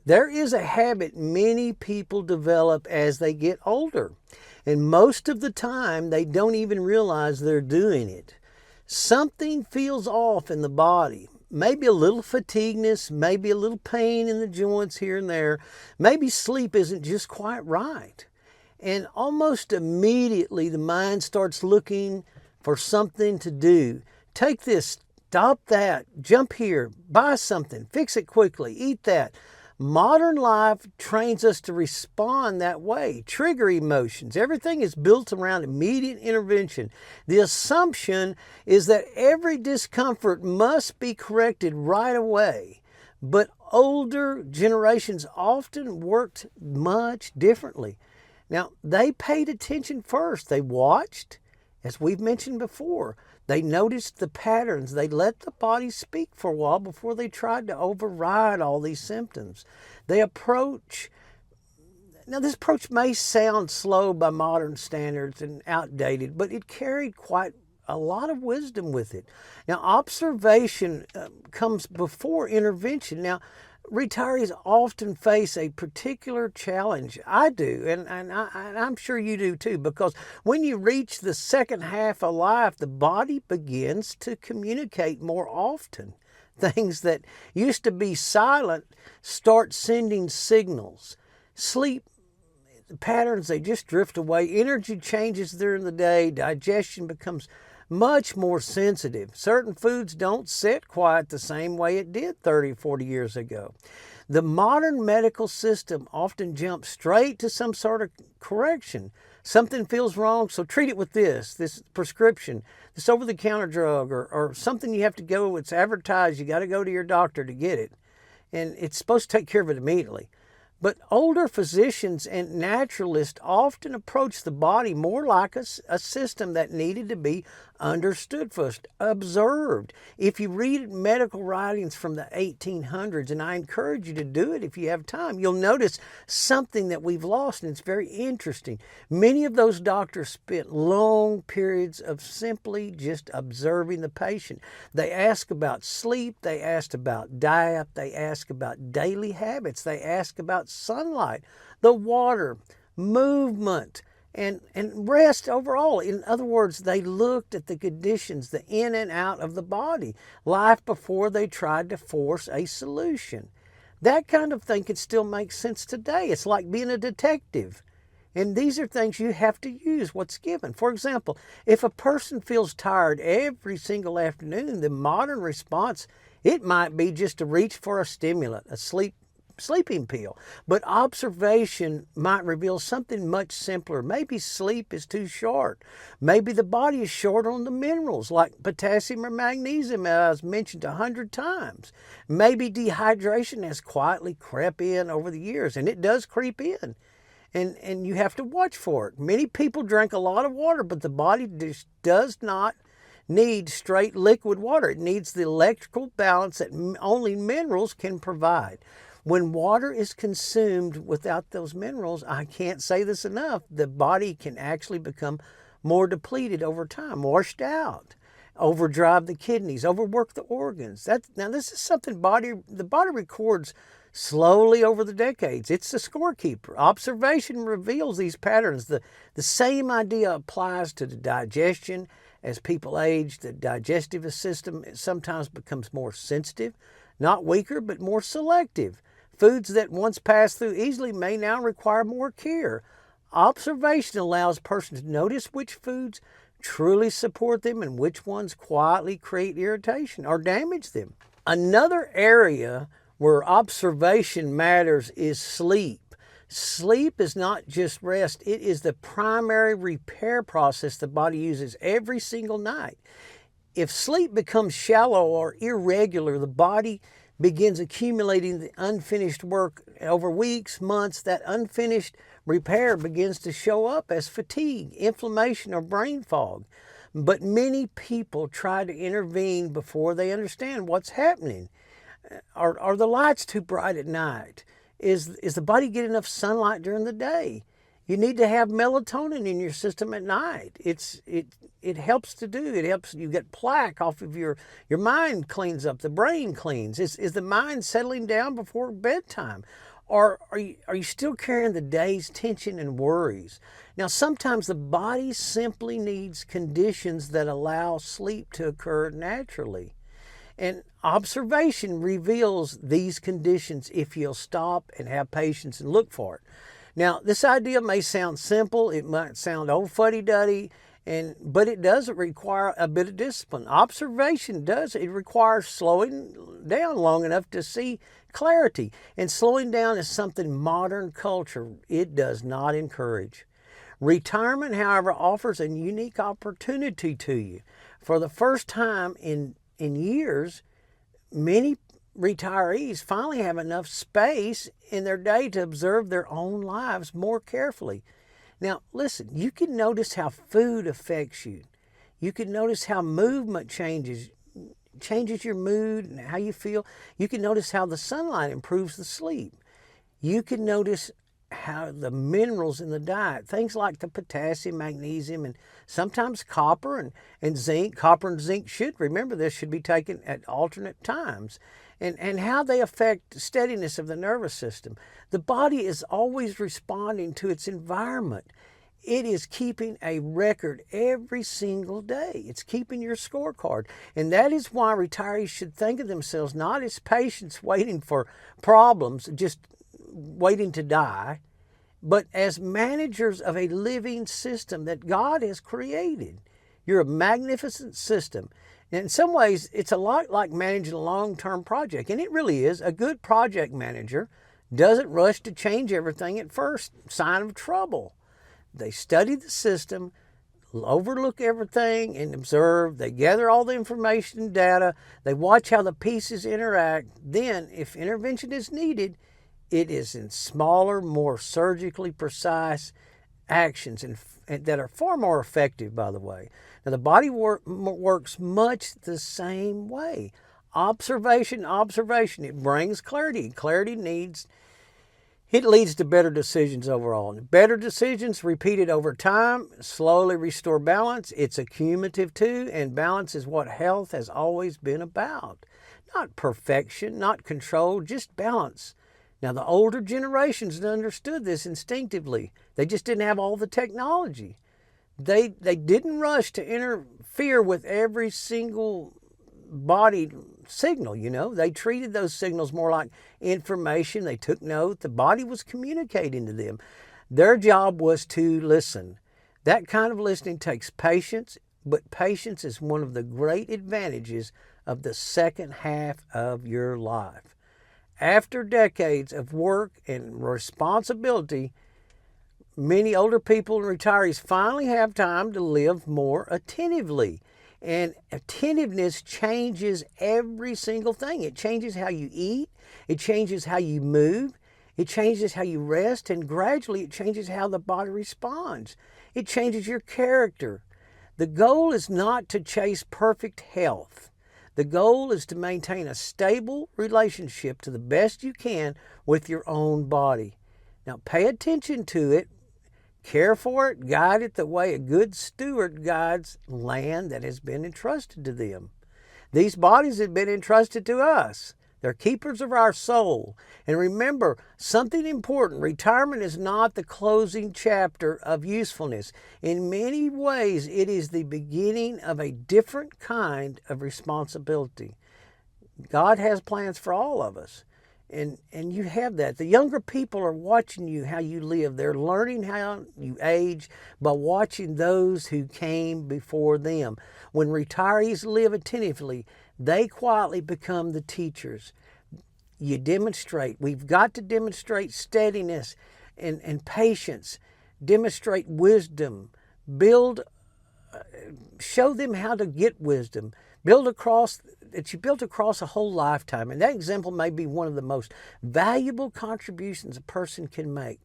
There is a habit many people develop as they get older, and most of the time they don't even realize they're doing it. Something feels off in the body. Maybe a little fatigueness, maybe a little pain in the joints here and there. Maybe sleep isn't just quite right. And almost immediately the mind starts looking for something to do. Take this, stop that, jump here, buy something, fix it quickly, eat that. Modern life trains us to respond that way, trigger emotions. Everything is built around immediate intervention. The assumption is that every discomfort must be corrected right away. But older generations often worked much differently. Now, they paid attention first. They watched, as we've mentioned before. They noticed the patterns. They let the body speak for a while before they tried to override all these symptoms. Now this approach may sound slow by modern standards and outdated, but it carried quite a lot of wisdom with it. Now, observation comes before intervention. Now, retirees often face a particular challenge. I do, and I'm sure you do too, because when you reach the second half of life, the body begins to communicate more often. Things that used to be silent start sending signals. Sleep patterns, they just drift away. Energy changes during the day. Digestion becomes much more sensitive. Certain foods don't sit quite the same way it did 30, 40 years ago. The modern medical system often jumps straight to some sort of correction. Something feels wrong, so treat it with this prescription, this over-the-counter drug, or something you have to go, it's advertised, you got to go to your doctor to get it. And it's supposed to take care of it immediately. But older physicians and naturalists often approach the body more like a system that needed to be understood first, observed. If you read medical writings from the 1800s, and I encourage you to do it if you have time, you'll notice something that we've lost, and it's very interesting. Many of those doctors spent long periods of simply just observing the patient. They asked about sleep, they asked about diet, they asked about daily habits, they asked about sunlight, the water, movement, and rest overall. In other words, they looked at the conditions, the in and out of the body, life before they tried to force a solution. That kind of thing can still make sense today. It's like being a detective. And these are things you have to use what's given. For example, if a person feels tired every single afternoon, the modern response, it might be just to reach for a stimulant, a sleeping pill. But observation might reveal something much simpler. Maybe sleep is too short. Maybe the body is short on the minerals like potassium or magnesium, as mentioned 100 times. Maybe dehydration has quietly crept in over the years, and it does creep in. And you have to watch for it. Many people drink a lot of water, but the body just does not need straight liquid water. It needs the electrical balance that only minerals can provide. When water is consumed without those minerals, I can't say this enough, the body can actually become more depleted over time, washed out, overdrive the kidneys, overwork the organs. Now this is something the body records slowly over the decades. It's the scorekeeper. Observation reveals these patterns. The same idea applies to the digestion. As people age, the digestive system sometimes becomes more sensitive, not weaker, but more selective. Foods that once passed through easily may now require more care. Observation allows a person to notice which foods truly support them and which ones quietly create irritation or damage them. Another area where observation matters is sleep. Sleep is not just rest, it is the primary repair process the body uses every single night. If sleep becomes shallow or irregular, the body begins accumulating the unfinished work over weeks, months. That unfinished repair begins to show up as fatigue, inflammation, or brain fog. But many people try to intervene before they understand what's happening. Are the lights too bright at night? Is the body getting enough sunlight during the day? You need to have melatonin in your system at night. It helps to do. It helps you get plaque off of your mind, cleans up, the brain cleans. Is the mind settling down before bedtime? Or are you still carrying the day's tension and worries? Now, sometimes the body simply needs conditions that allow sleep to occur naturally. And observation reveals these conditions if you'll stop and have patience and look for it. Now, this idea may sound simple, it might sound old fuddy-duddy, but it does require a bit of discipline. Observation does, it requires slowing down long enough to see clarity. And slowing down is something modern culture, it does not encourage. Retirement, however, offers a unique opportunity to you. For the first time in years, many retirees finally have enough space in their day to observe their own lives more carefully. Now, listen, you can notice how food affects you. You can notice how movement changes your mood and how you feel. You can notice how the sunlight improves the sleep. You can notice how the minerals in the diet, things like the potassium, magnesium, and sometimes copper and zinc. Copper and zinc remember this, should be taken at alternate times. And how they affect steadiness of the nervous system. The body is always responding to its environment. It is keeping a record every single day. It's keeping your scorecard. And that is why retirees should think of themselves not as patients waiting for problems, just waiting to die, but as managers of a living system that God has created. You're a magnificent system. And in some ways, it's a lot like managing a long-term project, and it really is. A good project manager doesn't rush to change everything at first sign of trouble. They study the system, overlook everything and observe. They gather all the information and data. They watch how the pieces interact. Then, if intervention is needed, it is in smaller, more surgically precise actions and that are far more effective, by the way. Now, the body works much the same way. Observation. It brings clarity. Clarity leads to better decisions overall. Better decisions repeated over time slowly restore balance. It's a cumulative too, and balance is what health has always been about. Not perfection, not control, just balance. Now, the older generations understood this instinctively. They just didn't have all the technology. They didn't rush to interfere with every single body signal, They treated those signals more like information. They took note. The body was communicating to them. Their job was to listen. That kind of listening takes patience, but patience is one of the great advantages of the second half of your life. After decades of work and responsibility, many older people and retirees finally have time to live more attentively. And attentiveness changes every single thing. It changes how you eat. It changes how you move. It changes how you rest. And gradually it changes how the body responds. It changes your character. The goal is not to chase perfect health. The goal is to maintain a stable relationship to the best you can with your own body. Now, pay attention to it, care for it, guide it the way a good steward guides land that has been entrusted to them. These bodies have been entrusted to us. They're keepers of our soul. And remember, something important, retirement is not the closing chapter of usefulness. In many ways, it is the beginning of a different kind of responsibility. God has plans for all of us. And you have that. The younger people are watching you, how you live. They're learning how you age by watching those who came before them. When retirees live attentively, they quietly become the teachers. You demonstrate. We've got to demonstrate steadiness and patience, demonstrate wisdom, show them how to get wisdom, build across a whole lifetime. And that example may be one of the most valuable contributions a person can make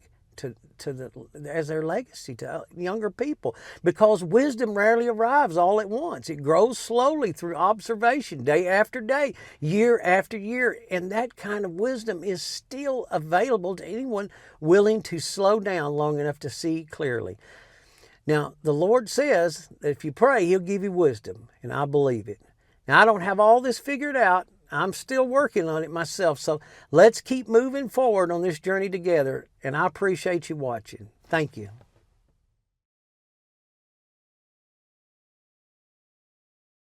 as their legacy to younger people, because wisdom rarely arrives all at once. It grows slowly through observation, day after day, year after year, and that kind of wisdom is still available to anyone willing to slow down long enough to see clearly. Now, the Lord says that if you pray, He'll give you wisdom, and I believe it. Now, I don't have all this figured out. I'm still working on it myself. So let's keep moving forward on this journey together. And I appreciate you watching. Thank you.